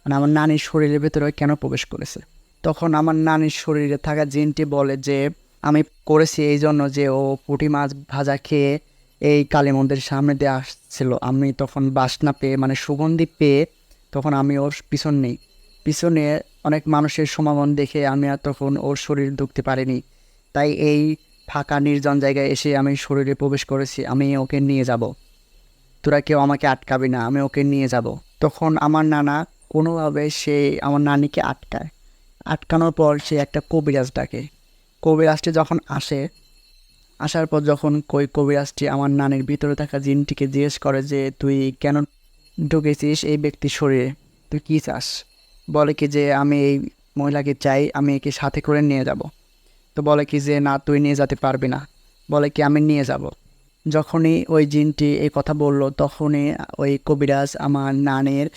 মানে আমার নানির শরীরের ভেতরে কেন প্রবেশ করেছে? তখন আমার নানির শরীরে থাকা জিনটি বলে যে আমি করেছি এই জন্য যে ও পুঁটি মাছ ভাজা খেয়ে এই কালী মন্দিরের সামনে দিয়ে আসছিল। আমি তখন বাসনা পেয়ে মানে সুগন্ধি পেয়ে তখন আমি ওর পিছনে অনেক মানুষের সমাগম দেখে আমি আর তখন ওর শরীর ঢুকতে পারিনি। তাই এই ফাঁকা নির্জন জায়গায় এসে আমি শরীরে প্রবেশ করেছি, আমি ওকে নিয়ে যাব, তোরা কেউ আমাকে আটকাবি না, আমি ওকে নিয়ে যাব। তখন আমার নানা কোনোভাবে সে আমার নানিকে আটকানোর পর সে একটা কবিরাজ ডাকে। কবিরাজটি যখন আসার পর যখন কবিরাজটি আমার নানির ভিতরে থাকা জিনটিকে জিজ্ঞেস করে যে তুই কেন ঢুকেছিস এই ব্যক্তির শরীরে, তুই কী চাস? বলে কি যে আমি এই মহিলাকে চাই, আমি একে সাথে করে নিয়ে যাব। তো বলে কি যে না, তুই নিয়ে যেতে পারবি না। বলে কি আমি নিয়ে যাব। যখনই ওই জিনটি এই কথা বলল, তখনই ওই কবিরাজ আমার নানের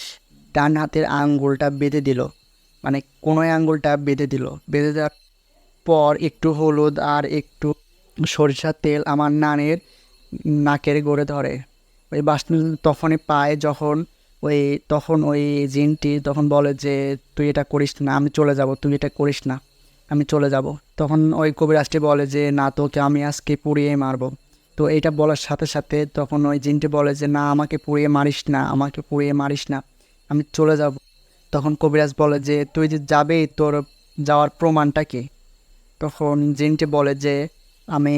ডান হাতের আঙ্গুলটা বেঁধে দিল, মানে কোনো আঙ্গুলটা বেঁধে দিল। বেঁধে দেওয়ার পর একটু হলুদ আর একটু সরিষার তেল আমার নানের নাকের গোড়ে ধরে। ওই বাসনা তখনই পায় যখন ওই তখন ওই জিনটি তখন বলে যে তুই এটা করিস না, আমি চলে যাব, তুই এটা করিস না, আমি চলে যাব। তখন ওই কবিরাজটি বলে যে না, তোকে আমি আজকে পুড়িয়ে মারবো। তো এইটা বলার সাথে সাথে তখন ওই জিনটি বলে যে না, আমাকে পুড়িয়ে মারিস না, আমাকে পুড়িয়ে মারিস না, আমি চলে যাব। তখন কবিরাজ বলে যে তুই যে যাবেই, তোর যাওয়ার প্রমাণটা কি? তখন জিনটি বলে যে আমি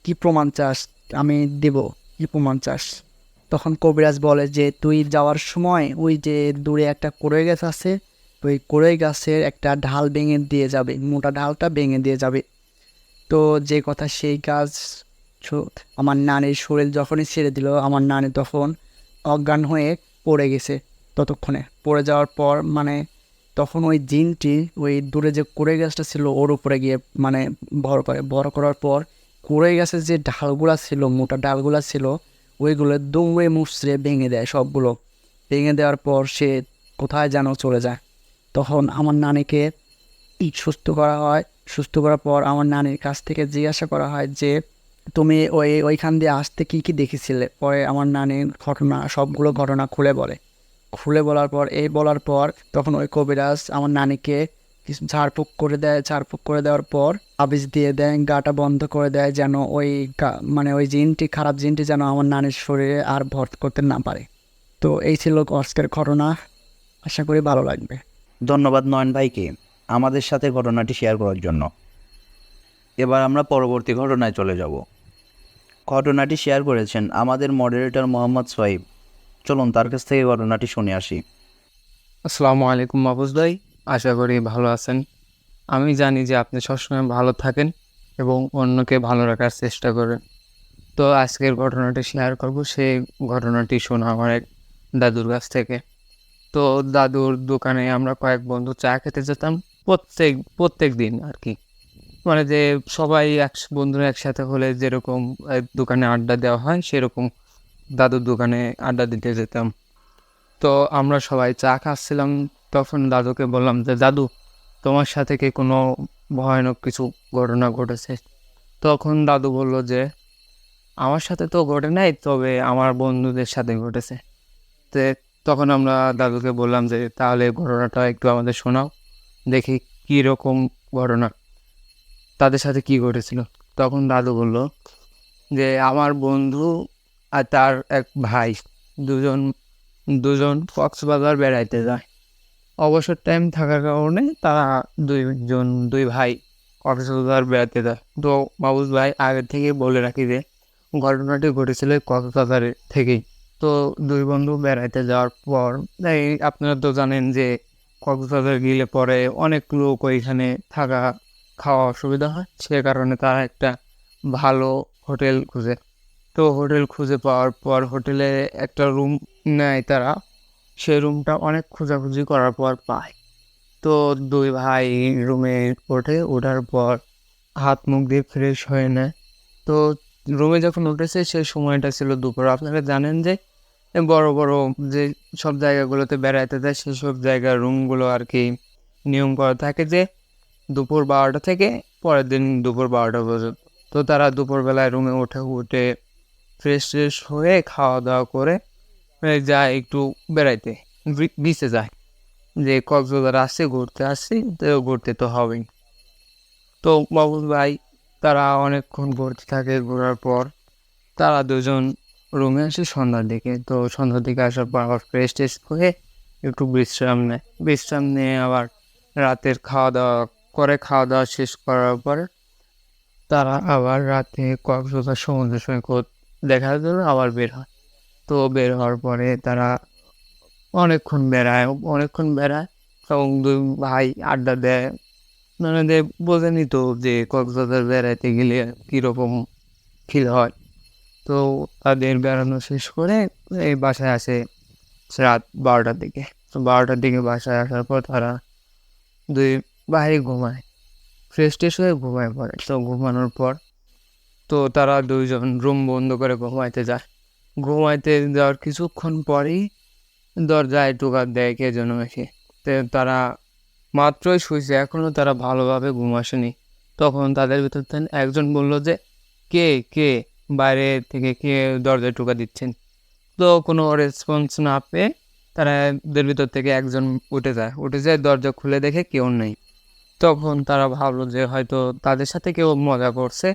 কি প্রমাণ চাস, আমি দেব, কি প্রমাণ চাস? তখন কবিরাজ বলে যে তুই যাওয়ার সময় ওই যে দূরে একটা কড়ই গাছ আছে, ওই কড়ই গাছের একটা ঢাল ভেঙে দিয়ে যাবে, মোটা ঢালটা ভেঙে দিয়ে যাবে। তো যে কথা সেই কাজ। আমার নানির শরীর যখনই ছেড়ে দিল, আমার নানি তখন অজ্ঞান হয়ে পড়ে গেছে। ততক্ষণে পড়ে যাওয়ার পর মানে তখন ওই জিনটি ওই দূরে যে কুড়ে গাছটা ছিল ওর উপরে গিয়ে মানে বড় করার পর কুড়ে গাছের যে ডালগুলা ছিল, মোটা ডালগুলা ছিল, ওইগুলো দুমড়ে মুচড়ে ভেঙে দেয় সবগুলো। ভেঙে দেওয়ার পর সে কোথায় যেন চলে যায়। তখন আমার নানিকে সুস্থ করা হয়। সুস্থ করার পর আমার নানির কাছ থেকে জিজ্ঞাসা করা হয় যে তুমি ওইখান দিয়ে আসতে কি কি দেখেছিলে? পরে আমার নানির সবগুলো ঘটনা খুলে বলার পর বলার পর তখন ওই কবিরাজ আমার নানিকে কিছু ঝাড়ফুঁক করে দেয়। ঝাড়ফুঁক করে দেওয়ার পর আবিষ দিয়ে দেয়, গাটা বন্ধ করে দেয়, যেন ওই মানে ওই জিনটি, খারাপ জিনটি যেন আমার নানির শরীরে আর ভর করতে না পারে। তো এই ছিল আজকের ঘটনা, আশা করি ভালো লাগবে। ধন্যবাদ নয়ন ভাইকে আমাদের সাথে ঘটনাটি শেয়ার করার জন্য। এবার আমরা পরবর্তী ঘটনায় চলে যাব। ঘটনাটি শেয়ার করেছেন আমাদের মডারেটর মোহাম্মদ সোহাইব। চলুন তার কাছ থেকে ঘটনাটি শুনে আসি। আসসালামু আলাইকুম মাহফুজ ভাই, আশা করি ভালো আছেন। আমি জানি যে আপনি সবসময় ভালো থাকেন এবং অন্যকে ভালো রাখার চেষ্টা করেন। তো আজকের ঘটনাটি শেয়ার করব, সেই ঘটনাটি শোনা আমার এক দাদুর কাছ থেকে। তো দাদুর দোকানে আমরা কয়েক বন্ধু চা খেতে যেতাম প্রত্যেক দিন আর কি। মানে যে সবাই বন্ধুরা একসাথে হলে যেরকম দোকানে আড্ডা দেওয়া হয়, সেরকম দাদুর দোকানে আড্ডা দিতে যেতাম। তো আমরা সবাই চা খাচ্ছিলাম, তখন দাদুকে বললাম যে দাদু, তোমার সাথে কি কোনো ভয়ানক কিছু ঘটনা ঘটেছে? তখন দাদু বলল যে আমার সাথে তো ঘটে নাই, তবে আমার বন্ধুদের সাথে ঘটেছে। তো তখন আমরা দাদুকে বললাম যে তাহলে ঘটনাটা একটু আমাদের শোনাও, দেখি কী রকম ঘটনা, তাদের সাথে কি ঘটেছিল। তখন দাদু বলল যে আমার বন্ধু আর তার এক ভাই দুজন দুজন কক্সবাজার বেড়াইতে যায়। অবসর টাইম থাকার কারণে তারা দুই ভাই কক্সবাজার বেড়াতে যায়। তো মাহফুজ ভাই আগে থেকে বলে রাখি যে ঘটনাটি ঘটেছিল কক্সবাজারের থেকেই। তো দুই বন্ধু বেড়াইতে যাওয়ার পর আপনারা তো জানেন যে কক্সবাজার গেলে পরে অনেক লোক ওইখানে থাকা খাওয়া অসুবিধা হয়, সে কারণে তারা একটা ভালো হোটেল খুঁজে। তো হোটেল খুঁজে পাওয়ার পর হোটেলে একটা রুম নেয় তারা। সেই রুমটা অনেক খোঁজাখুঁজি করার পর পায়। তো দুই ভাই রুমে ওঠার পর হাত মুখ দিয়ে ফ্রেশ হয়ে নেয়। তো রুমে যখন উঠেছে সেই সময়টা ছিল দুপুর। আপনারা জানেন যে বড় বড় যে সব জায়গাগুলোতে বেড়াতে যায়, সেসব জায়গার রুমগুলো আর কি নিয়ম করা থাকে যে দুপুর 12টা থেকে পরের দিন দুপুর 12টা পর্যন্ত। তো তারা দুপুরবেলায় রুমে উঠে ফ্রেশ হয়ে খাওয়া দাওয়া করে যায় একটু বেড়াইতে, বিচে যায়, যে কক্সবাজার ঘুরতে আসছি, তো ঘুরতে তো হবেই। তো বাবুল ভাই তারা অনেকক্ষণ ঘুরতে থাকে। ঘোরার পর তারা দুজন রুমে আসে সন্ধ্যার দিকে। তো সন্ধ্যার দিকে আসার পর আবার ফ্রেশ হয়ে একটু বিশ্রাম নিয়ে আবার রাতের খাওয়া দাওয়া শেষ করার পর তারা আবার রাতে কক্সবাজার সমুদ্র সৈকত দেখার জন্য আবার বের হয়। তো বের হওয়ার পরে তারা অনেকক্ষণ বেড়ায় এবং দুই ভাই আড্ডা দেয়। মানে বোঝেনি তো যে কক্সবাজার বেড়াইতে গেলে কীরকম ফিল হয়। তো তাদের বেড়ানো শেষ করে এই বাসায় আসে রাত 12টার দিকে। তো 12টার দিকে বাসায় আসার পর তারা দুই ভাই ঘুমায়, ফ্রেশ হয়ে ঘুমায় পড়ে। তো ঘুমানোর পর তো তারা দুইজন রুম বন্ধ করে ঘুমাইতে যাওয়ার কিছুক্ষণ পরেই দরজায় টোকা দেয় কে যেন এসে। তো তারা মাত্রই শুয়েছে, এখনও তারা ভালোভাবে ঘুম আসেনি। তখন তাদের ভিতর থেকে একজন বলল যে কে কে বাইরে থেকে কে দরজায় টোকা দিচ্ছেন। তো কোনো রেসপন্স না পেয়ে তারা এদের ভিতর থেকে একজন উঠে যায় দরজা খুলে দেখে কেউ নেই। তখন তারা ভাবলো যে হয়তো তাদের সাথে কেউ মজা করছে,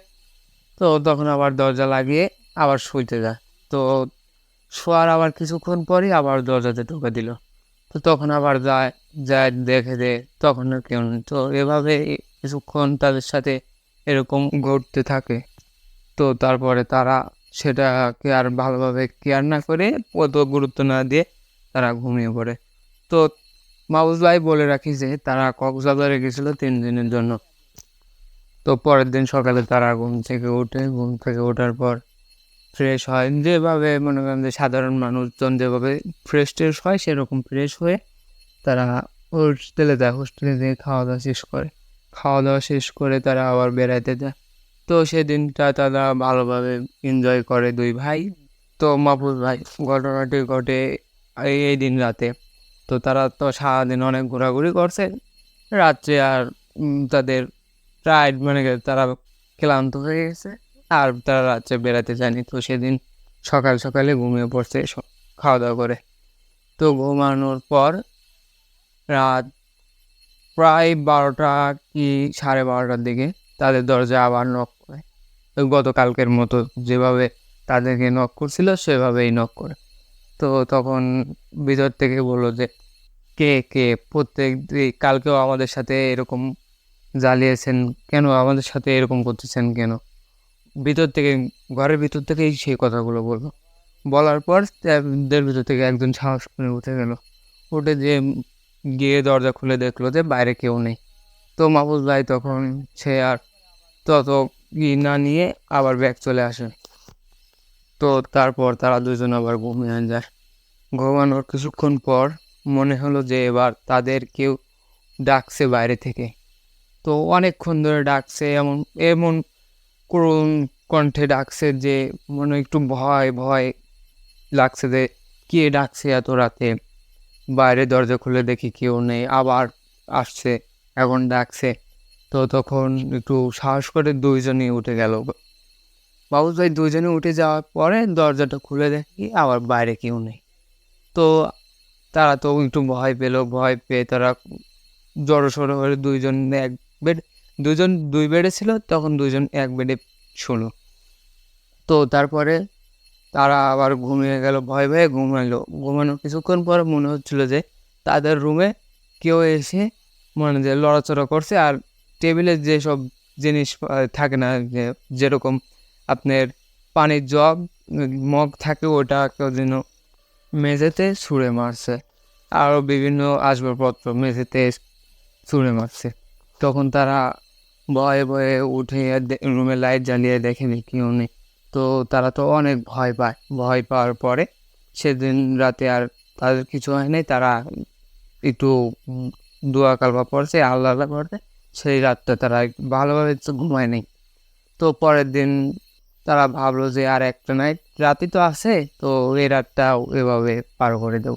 তো তখন আবার দরজা লাগিয়ে আবার শুইতে যায়। তো শোয়ার আবার কিছুক্ষণ পরই আবার দরজাতে ঢুকে দিল। তো তখন আবার যায় যায় দেখে যে তখন আর কেউ নেই। তো এভাবে কিছুক্ষণ তাদের সাথে এরকম ঘটতে থাকে। তো তারপরে তারা সেটাকে আর ভালোভাবে কেয়ার না করে, অত গুরুত্ব না দিয়ে তারা ঘুমিয়ে পড়ে। তো মাহফুজ ভাই বলে রাখি যে তারা কক্সবাজারে গেছিল 3 দিনের জন্য। তো পরের দিন সকালে তারা ঘুম থেকে ওঠার পর ফ্রেশ হয়, যেভাবে মনে করেন যে সাধারণ মানুষজন যেভাবে ফ্রেশ ট্রেশ হয় সেরকম ফ্রেশ হয়ে তারা হোস্টেলে যায়। হোস্টেলে যেয়ে খাওয়া দাওয়া শেষ করে তারা আবার বেড়াইতে যায়। তো সেদিনটা তারা ভালোভাবে এনজয় করে দুই ভাই। তো মাহফুজ ভাই, ঘটনাটি ঘটে এই দিন রাতে। তো তারা তো সারাদিন অনেক ঘোরাঘুরি করছে, রাত্রে আর তাদের টায়ার্ড মানে তারা ক্লান্ত হয়ে গেছে, আর তারা রাত্রে বেড়াতে যায়নি। তো সেদিন সকালে ঘুমিয়ে পড়ছে খাওয়া দাওয়া করে। তো ঘুমানোর পর রাত প্রায় 12টা কি 12:30টার দিকে তাদের দরজায় আবার নক করে। তো গতকালকের মতো যেভাবে তাদেরকে নক করছিল সেভাবেই নক করে। তো তখন ভিতর থেকে বললো যে কে কালকেও আমাদের সাথে এরকম জ্বালিয়েছেন কেন, আমাদের সাথে এরকম করতেছেন কেন? ঘরের ভিতর থেকেই সেই কথাগুলো বললো। বলার পর তাদের ভিতর থেকে একজন সাহস করে উঠে গেল। উঠে গিয়ে দরজা খুলে দেখলো যে বাইরে কেউ নেই। তো মাহফুজ ভাই তখন সে আর তত না নিয়ে আবার ব্যাগ চলে আসে। তো তারপর তারা দুজন আবার ঘুমিয়ে যায়। ঘুমানোর কিছুক্ষণ পর মনে হলো যে এবার তাদের কেউ ডাকছে বাইরে থেকে। তো অনেকক্ষণ ধরে ডাকছে, এমন এমন করুণ কণ্ঠে ডাকছে যে মনে একটু ভয় ভয় লাগছে যে কে ডাকছে এত রাতে। বাইরে দরজা খুলে দেখি কেউ নেই, আবার আসছে, এখন ডাকছে। তো তখন একটু সাহস করে দুইজনই উঠে গেল। মাহফুজ ভাই দুইজনে উঠে যাওয়ার পরে দরজাটা খুলে দেখি আবার বাইরে কেউ নেই। তো তারা তো একটু ভয় পেয়ে তারা জড়সড় হয়ে দুইজন দুই বেডে ছিল, তখন দুইজন এক বেডে শোলো। তো তারপরে তারা আবার ঘুমিয়ে গেল, ভয়ে ঘুমানোর কিছুক্ষণ পর মনে হচ্ছিল যে তাদের রুমে কেউ এসে মানে যে লড়াচড়া করছে। আর টেবিলে যেসব জিনিস থাকে না, যেরকম আপনার পানির জগ মগ থাকে, ওটা কেউ যেন মেঝেতে ছুঁড়ে মারছে, আরও বিভিন্ন আসবাবপত্র মেঝেতে ছুঁড়ে মারছে। তখন তারা ভয়ে উঠে রুমে লাইট জ্বালিয়ে দেখেনি কেউ নেই। তো তারা তো অনেক ভয় পাওয়ার পরে সেদিন রাতে আর তাদের কিছু হয় নাই। তারা একটু দোয়া কালবা পড়ছে, আল্লাহ পড়ছে। সেই রাতটা তারা ভালোভাবে ঘুমায় নেই। তো পরের দিন তারা ভাবলো যে আর একটা নাইট রাতই তো আছে, তো এই রাতটাও এভাবে পার করে দেব।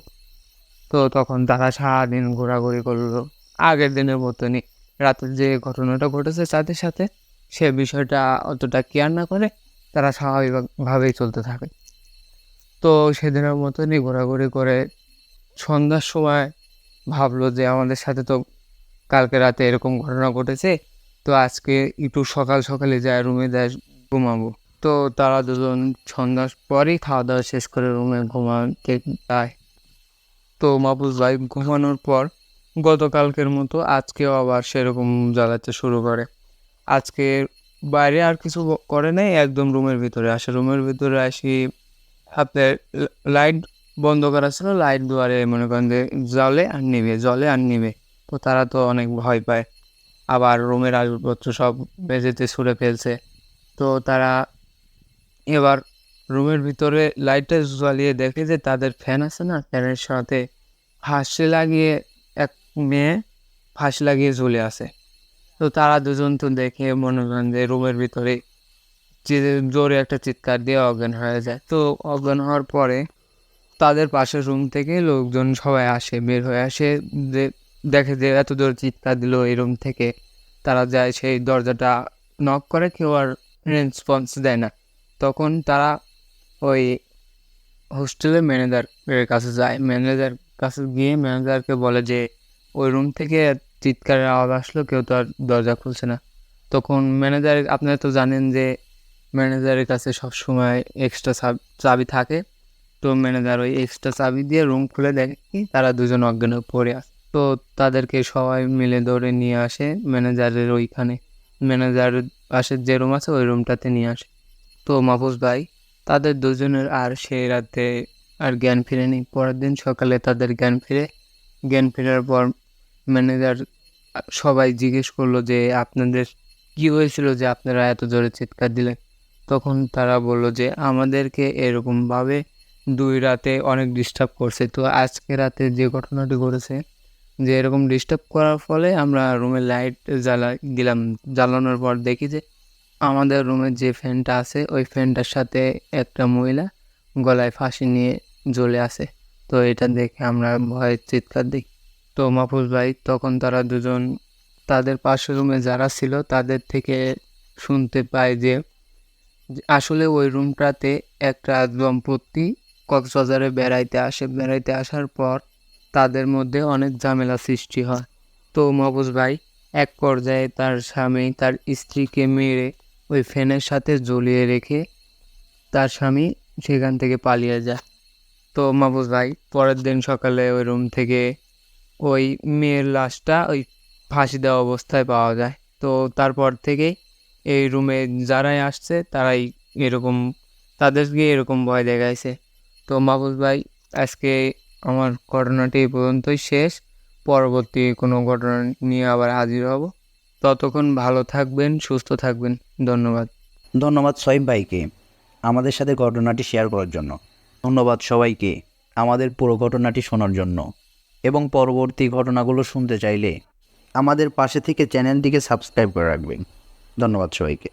তো তখন তারা সারাদিন ঘোরাঘুরি করলো আগের দিনের মতনই। রাতের যে ঘটনাটা ঘটেছে তাদের সাথে, সে বিষয়টা অতটা কেয়ার না করে তারা স্বাভাবিকভাবেই চলতে থাকে। তো সেদিনের মতনই ঘোরাঘুরি করে সন্ধ্যার সময় ভাবলো যে আমাদের সাথে তো কালকে রাতে এরকম ঘটনা ঘটেছে, তো আজকে একটু সকালে যায় রুমে যায় ঘুমাবো। তো তারা দুজন সন্ধ্যার পরই খাওয়া দাওয়া শেষ করে রুমে ঘুমাতে যায়। তো মাহফুজ ভাই ঘুমানোর পর গতকালকের মতো আজকেও আবার সেরকম জ্বালাতে শুরু করে। আজকে বাইরে আর কিছু করে নাই, একদম রুমের ভিতরে আসে। রুমের ভিতরে আসি আপনার লাইট বন্ধ করা ছিল, লাইট দুয়ারে মনে করেন যে জ্বলে আর নিবে। তো তারা তো অনেক ভয় পায়, আবার রুমের আসবাবপত্র সব মেঝেতে ছুঁড়ে ফেলছে। তো তারা এবার রুমের ভিতরে লাইটটা জ্বালিয়ে দেখে যে তাদের ফ্যান আছে না, ফ্যানের সাথে এক মেয়ে ফাঁসি লাগিয়ে ঝুলে আছে। তো তারা দুজন তো দেখে মনে করেন যে রুমের ভিতরে জোরে একটা চিৎকার দিয়ে অজ্ঞান হয়ে যায়। তো অজ্ঞান হওয়ার পরে তাদের পাশের রুম থেকে লোকজন সবাই বের হয়ে আসে, যে দেখে যে এত জোর চিৎকার দিল এই রুম থেকে। তারা যায় সেই দরজাটা নক করে, কেউ আর রেসপন্স দেয় না। তখন তারা ওই হোস্টেলের ম্যানেজারের কাছে যায়। ম্যানেজার কাছে গিয়ে ম্যানেজারকে বলে যে ওই রুম থেকে চিৎকারের আওয়াজ আসলো, কেউ তো আর দরজা খুলছে না। তখন ম্যানেজার, আপনারা তো জানেন যে ম্যানেজারের কাছে সবসময় এক্সট্রা চাবি থাকে। তো ম্যানেজার ওই এক্সট্রা চাবি দিয়ে রুম খুলে দেখে কি তারা দুজন অজ্ঞান হয়ে পড়ে আছে। তো তাদেরকে সবাই মিলে ধরে নিয়ে আসে ম্যানেজারের ওইখানে, ম্যানেজারের পাশের যে রুম আছে ওই রুমটাতে নিয়ে আসে। তো মাহফুজ ভাই, তাদের দুজনের আর সেই রাতে আর জ্ঞান ফিরেনি। পরের দিন সকালে তাদের জ্ঞান ফিরে। জ্ঞান ফেরার পর ম্যানেজার সবাই জিজ্ঞেস করলো যে আপনাদের কি হয়েছিল যে আপনারা এত জোরে চিৎকার দিলেন। তখন তারা বললো যে আমাদেরকে এরকমভাবে 2 রাতে অনেক ডিস্টার্ব করছে। তো আজকে রাতে যে ঘটনাটি ঘটেছে, যে এরকম ডিস্টার্ব করার ফলে আমরা রুমের লাইট দিলাম। জ্বালানোর পর দেখি যে আমাদের রুমের যে ফ্যানটা আছে ওই ফ্যানটার সাথে একটা মহিলা গলায় ফাঁসি নিয়ে জ্বলে আছে। তো এটা দেখে আমরা ভয়ে চিৎকার দিই। তো মাহফুজ ভাই, তখন তারা দুজন তাদের পাশের রুমে যারা ছিল তাদের থেকে শুনতে পায় যে আসলে ওই রুমটাতে একটা দম্পতি কক্সবাজারে বেড়াইতে আসার পর তাদের মধ্যে অনেক ঝামেলা সৃষ্টি হয়। তো মাহফুজ ভাই, এক পর্যায়ে তার স্বামী তার স্ত্রীকে মেরে ওই ফ্যানের সাথে ঝুলিয়ে রেখে তার স্বামী সেখান থেকে পালিয়ে যায়। তো মাহফুজ ভাই, পরের দিন সকালে ওই রুম থেকে ওই মেয়ের লাশটা ওই ফাঁসি দেওয়া অবস্থায় পাওয়া যায়। তো তারপর থেকেই এই রুমে যারাই আসছে তারাই এরকম, তাদেরকে এরকম ভয় দেখাইছে। তো মাহফুজ ভাই, আজকে আমার ঘটনাটি এই পর্যন্তই শেষ। পরবর্তী কোনো ঘটনা নিয়ে আবার হাজির হব। ততক্ষণ ভালো থাকবেন, সুস্থ থাকবেন। ধন্যবাদ। ধন্যবাদ সোহেব ভাইকে আমাদের সাথে ঘটনাটি শেয়ার করার জন্য। ধন্যবাদ সবাইকে আমাদের পুরো ঘটনাটি শোনার জন্য। এবং পরবর্তী ঘটনাগুলো শুনতে চাইলে আমাদের পাশে থেকে চ্যানেলটিকে সাবস্ক্রাইব করে রাখবেন। ধন্যবাদ সবাইকে।